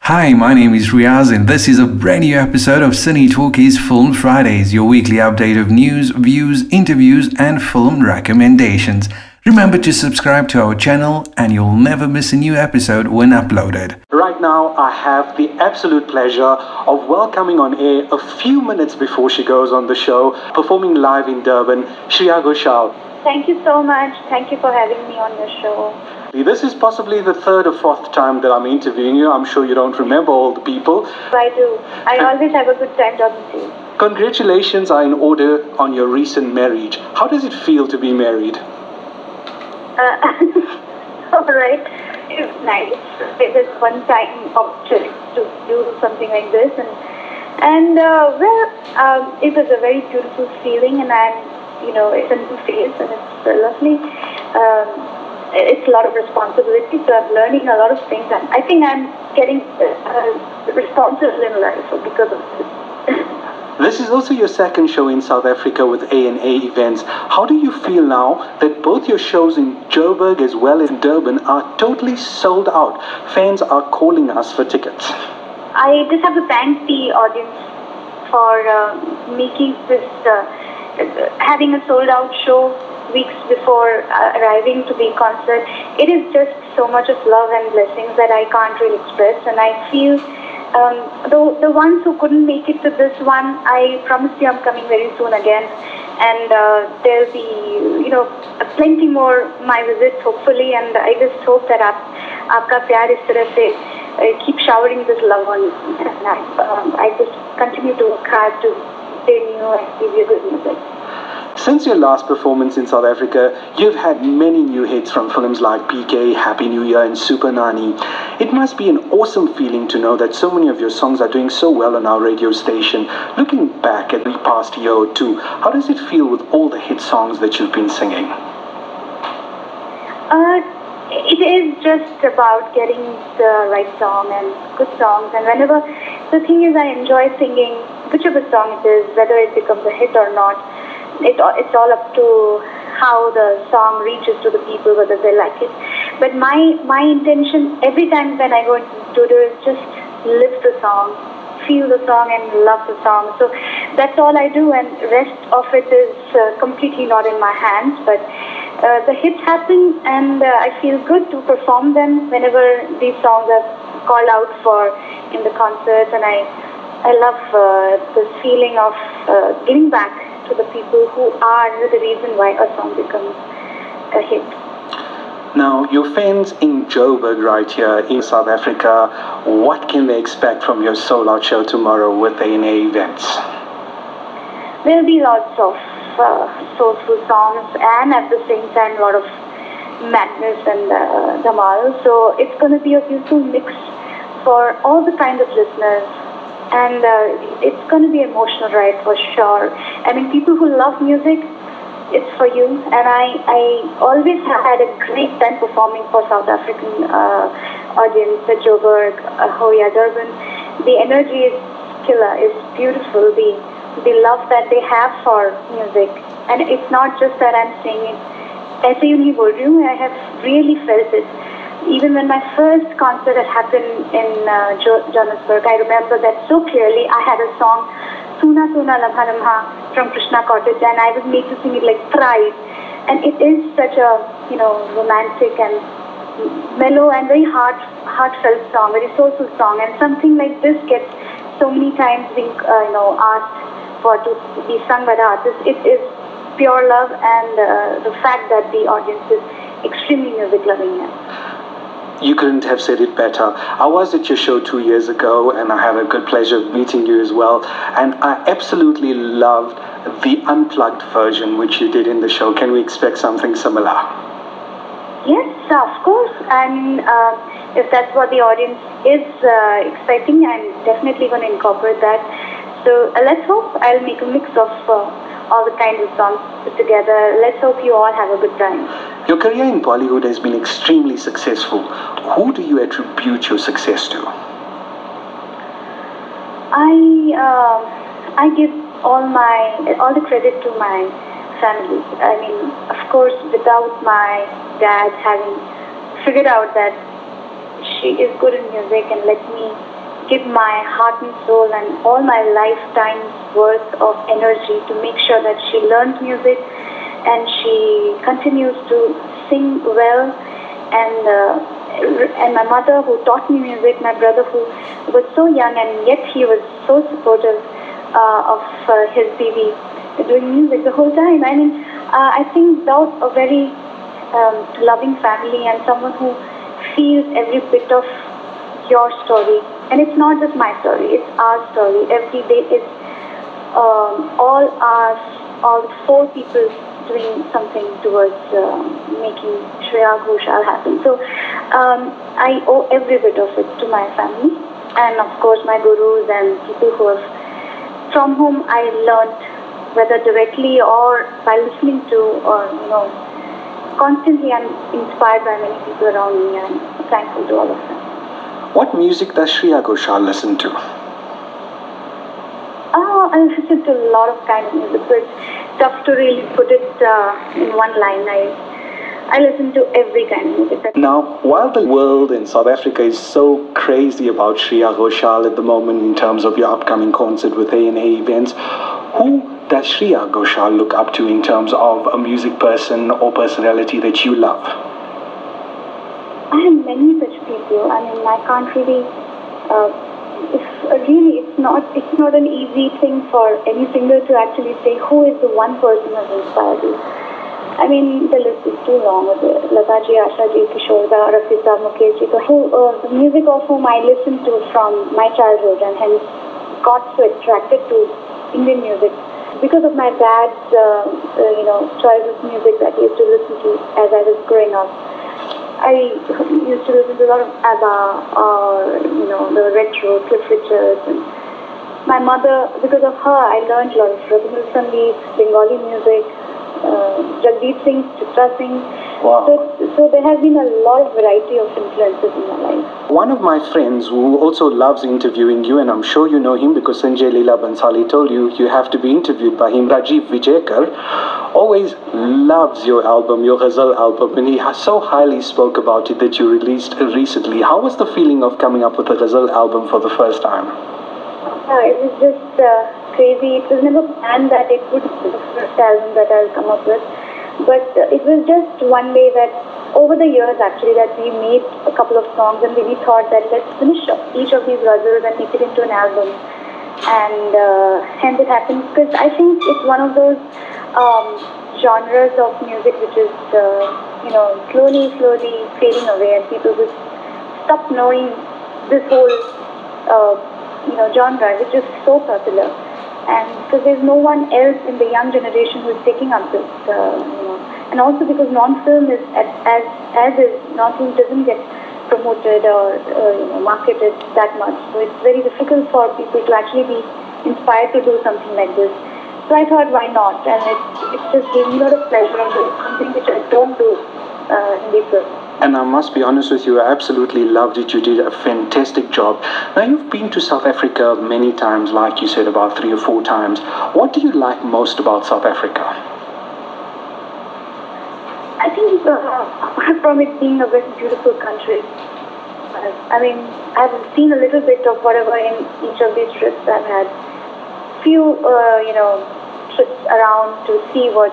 Hi, my name is Shreyas and this is a brand new episode of Cine Talkies Film Fridays, your weekly update of news, views, interviews and film recommendations. Remember to subscribe to our channel and you'll never miss a new episode when uploaded. Right now, I have the absolute pleasure of welcoming on air a few minutes before she goes on the show, performing live in Durban, Shreya Ghosal. Thank you so much. Thank you for having me on your show. This is possibly the third or fourth time that I'm interviewing you. I'm sure you don't remember all the people. I do. I always have a good time talking to you. Congratulations are in order on your recent marriage. How does it feel to be married? All right. It's nice. It is one time opportunity to do something like this. It was a very beautiful feeling and it's a new phase and it's lovely. It's a lot of responsibility, so I'm learning a lot of things, and I think I'm getting responsible in life because of this. This is also your second show in South Africa with A&A events. How do you feel now that both your shows in Joburg as well as Durban are totally sold out? Fans are calling us for tickets. I just have to thank the audience for making this, having a sold out show weeks before arriving to the concert. It is just so much of love and blessings that I can't really express, and I feel the ones who couldn't make it to this one, I promise you I'm coming very soon again, and there'll be plenty more my visits hopefully, and I just hope that aapka pyar is tarah se keep showering this love on me, and I just continue to work hard to stay new and give you good music. Since your last performance in South Africa, you've had many new hits from films like PK, Happy New Year and Super Nani. It must be an awesome feeling to know that so many of your songs are doing so well on our radio station. Looking back at the past year or two, how does it feel with all the hit songs that you've been singing? It is just about getting the right song and good songs, and the thing is I enjoy singing whichever song it is, whether it becomes a hit or not. It's all up to how the song reaches to the people, whether they like it. But my intention every time when I go into the studio is just live the song, feel the song and love the song. So that's all I do, and rest of it is completely not in my hands. But the hits happen, and I feel good to perform them whenever these songs are called out for in the concerts, and I love this feeling of giving back to the people who are the reason why a song becomes a hit. Now, your fans in Joburg right here in South Africa, what can they expect from your sold-out show tomorrow with A&A events? There'll be lots of soulful songs and at the same time a lot of madness and dhamal. So it's going to be a beautiful mix for all the kind of listeners. And it's going to be an emotional ride for sure. I mean, people who love music, it's for you. And I always have had a great time performing for South African audience at Joburg, Hoya, Durban. The energy is killer, it's beautiful. The love that they have for music. And it's not just that I'm saying it. ऐसे ही नहीं बोल रही हूँ, I have really felt it. Even when my first concert had happened in Johannesburg, I remember that so clearly. I had a song, Suna Suna Lamha Lamha, from Krishna Cottage, and I was made to sing it like thrice. And it is such a, romantic and mellow and very heartfelt song, very soulful song. And something like this gets so many times being, asked for to be sung by the artist. It is pure love, and the fact that the audience is extremely music loving. You couldn't have said it better. I was at your show 2 years ago and I had a good pleasure of meeting you as well. And I absolutely loved the unplugged version which you did in the show. Can we expect something similar? Yes, of course. And if that's what the audience is expecting, I'm definitely going to incorporate that. So let's hope I'll make a mix of all the kinds of songs put together. Let's hope you all have a good time. Your career in Bollywood has been extremely successful. Who do you attribute your success to? I give all the credit to my family. I mean, of course, without my dad having figured out that she is good in music and let me give my heart and soul and all my lifetime's worth of energy to make sure that she learns music and she continues to sing well. And my mother who taught me music, my brother who was so young and yet he was so supportive of his baby doing music the whole time. I mean, I think that was a very loving family and someone who feels every bit of your story. And it's not just my story, it's our story. Every day it's all us, all four people doing something towards making Shreya Ghosal happen. So I owe every bit of it to my family and of course my gurus and people from whom I learned, whether directly or by listening to, or constantly I'm inspired by many people around me and I'm thankful to all of them. What music does Shreya Ghosal listen to? I listen to a lot of kind of music, so it's tough to really put it in one line. I listen to every kind of music. Now, while the world in South Africa is so crazy about Shreya Ghosal at the moment in terms of your upcoming concert with A&A events, who does Shreya Ghosal look up to in terms of a music person or personality that you love? I have many such people. I mean, I can't really. It's not an easy thing for any singer to actually say who is the one person who has inspired you. I mean, the list is too long. Lata ji, Asha ji, Kishore da, Rafita, Mukesh ji. So the music of whom I listened to from my childhood and hence got so attracted to Indian music because of my dad's choice of music that he used to listen to as I was growing up. I used to listen to a lot of ABBA or the retro Cliff Richards. And my mother, because of her, I learned a lot of Rabindranath Sangeet, Bengali music, Jagdeep Singh, Chitra Singh. Wow. So there has been a lot of variety of influences in my life. One of my friends who also loves interviewing you, and I'm sure you know him because Sanjay Leela Bansali told you have to be interviewed by him, Rajiv Vijayakar, always loves your album, your Ghazal album, and he so highly spoke about it that you released recently. How was the feeling of coming up with a Ghazal album for the first time? It was just crazy. It was never planned that it would be the first album that I'll come up with. But it was just one day that over the years actually that we made a couple of songs and we thought that let's finish each of these ghazals and make it into an album. And hence it happened because I think it's one of those genres of music which is slowly fading away and people just stop knowing this whole genre which is so popular. And because there's no one else in the young generation who is taking up this, and also because non-film is non-film doesn't get promoted or marketed that much, so it's very difficult for people to actually be inspired to do something like this. So I thought, why not? And it just gave me a lot of pleasure and something which I don't do in the film. And I must be honest with you, I absolutely loved it. You did a fantastic job. Now, you've been to South Africa many times, like you said, about 3 or 4 times. What do you like most about South Africa? I think, apart from it being a very beautiful country, I mean, I've seen a little bit of whatever in each of these trips I've had. Few, trips around to see what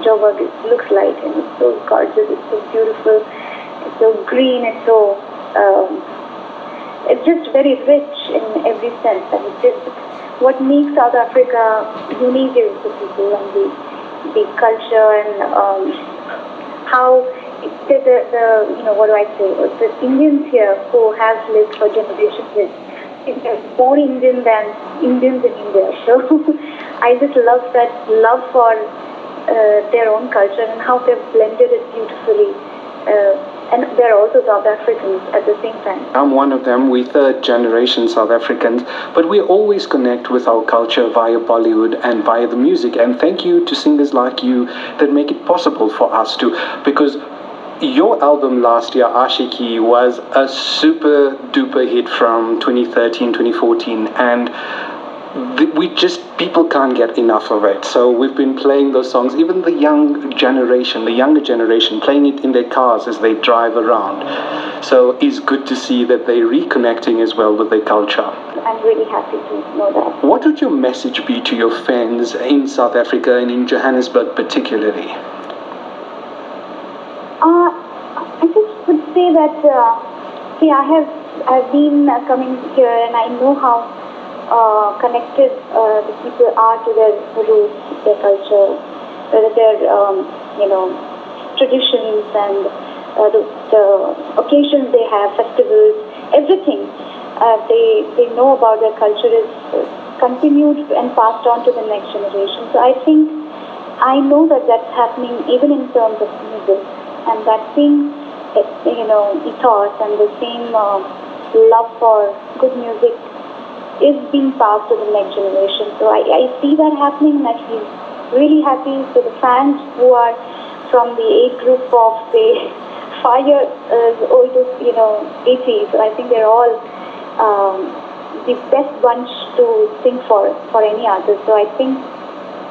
Joburg looks like, and it's so gorgeous, it's so beautiful, it's so green, it's so it's just very rich in every sense, and it's just what makes South Africa unique is the people and the culture and how what do I say? The Indians here who have lived for generations here, they're more Indian than Indians in India. So I just love that love for their own culture and how they've blended it beautifully. And they're also South Africans at the same time. I'm one of them. We're third generation South Africans, but we always connect with our culture via Bollywood and via the music. And thank you to singers like you that make it possible for us to, because your album last year, Ashiki, was a super duper hit from 2013, 2014, and people can't get enough of it. So we've been playing those songs, even the younger generation, playing it in their cars as they drive around. So it's good to see that they're reconnecting as well with their culture. I'm really happy to know that. What would your message be to your fans in South Africa and in Johannesburg particularly? I just would say that, I've been coming here and I know how connected the people are to their roots, their culture, their traditions and the occasions they have, festivals, everything. They know about their culture is continued and passed on to the next generation. So I know that that's happening even in terms of music, and that same ethos and the same love for good music is being passed to the next generation. So I see that happening, and I feel really happy. So the fans who are from the age group of, say, 5 years old to 80, so I think they're all the best bunch to sing for any artist. So I think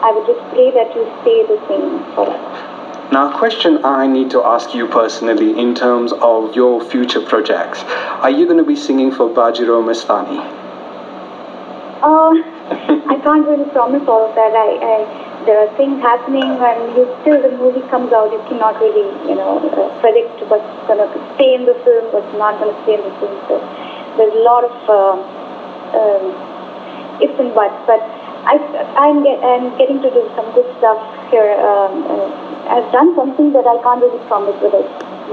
I would just pray that you stay the same forever. Now, a question I need to ask you personally in terms of your future projects. Are you going to be singing for Bajirao Mastani? I can't really promise all of that. There are things happening, and till the movie comes out, you cannot really, predict what's going to stay in the film, what's not going to stay in the film. So there's a lot of ifs and buts. But I'm getting to do some good stuff here. I've done something that I can't really promise whether it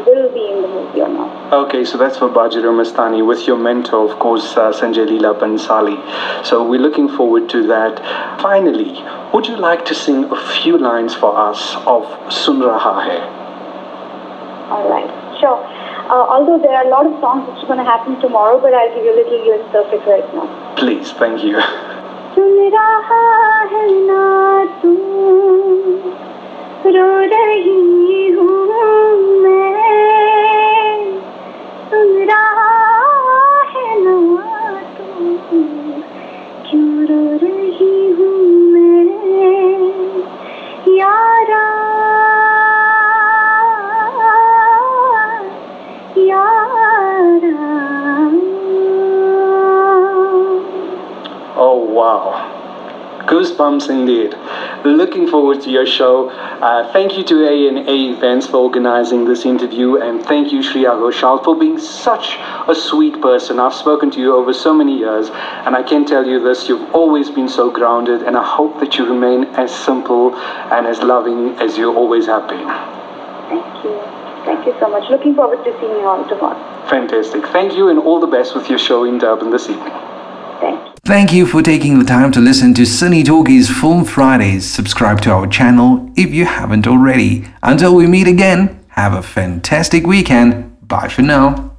will be in the movie or not. Okay, so that's for Bajirao Mastani with your mentor, of course, Sanjay Leela Bansali. So we're looking forward to that. Finally, would you like to sing a few lines for us of Sun Raha Hai? All right, sure. Although there are a lot of songs which are going to happen tomorrow, but I'll give you a little glimpse of it right now. Please, thank you. सुन रहा है ना तू रो रही हूँ मैं सुन रहा है ना तू क्यों रो रही हूँ मैं यारा यारा. Oh wow, goosebumps indeed. Looking forward to your show. Thank you to A&A Events for organizing this interview, and thank you Shreya Ghosal for being such a sweet person. I've spoken to you over so many years, and I can tell you this, you've always been so grounded, and I hope that you remain as simple and as loving as you always have been. Thank you. Thank you so much. Looking forward to seeing you all tomorrow. Fantastic. Thank you, and all the best with your show in Durban this evening. Thank you. Thank you for taking the time to listen to Cine Talkies Film Fridays. Subscribe to our channel if you haven't already. Until we meet again, have a fantastic weekend. Bye for now.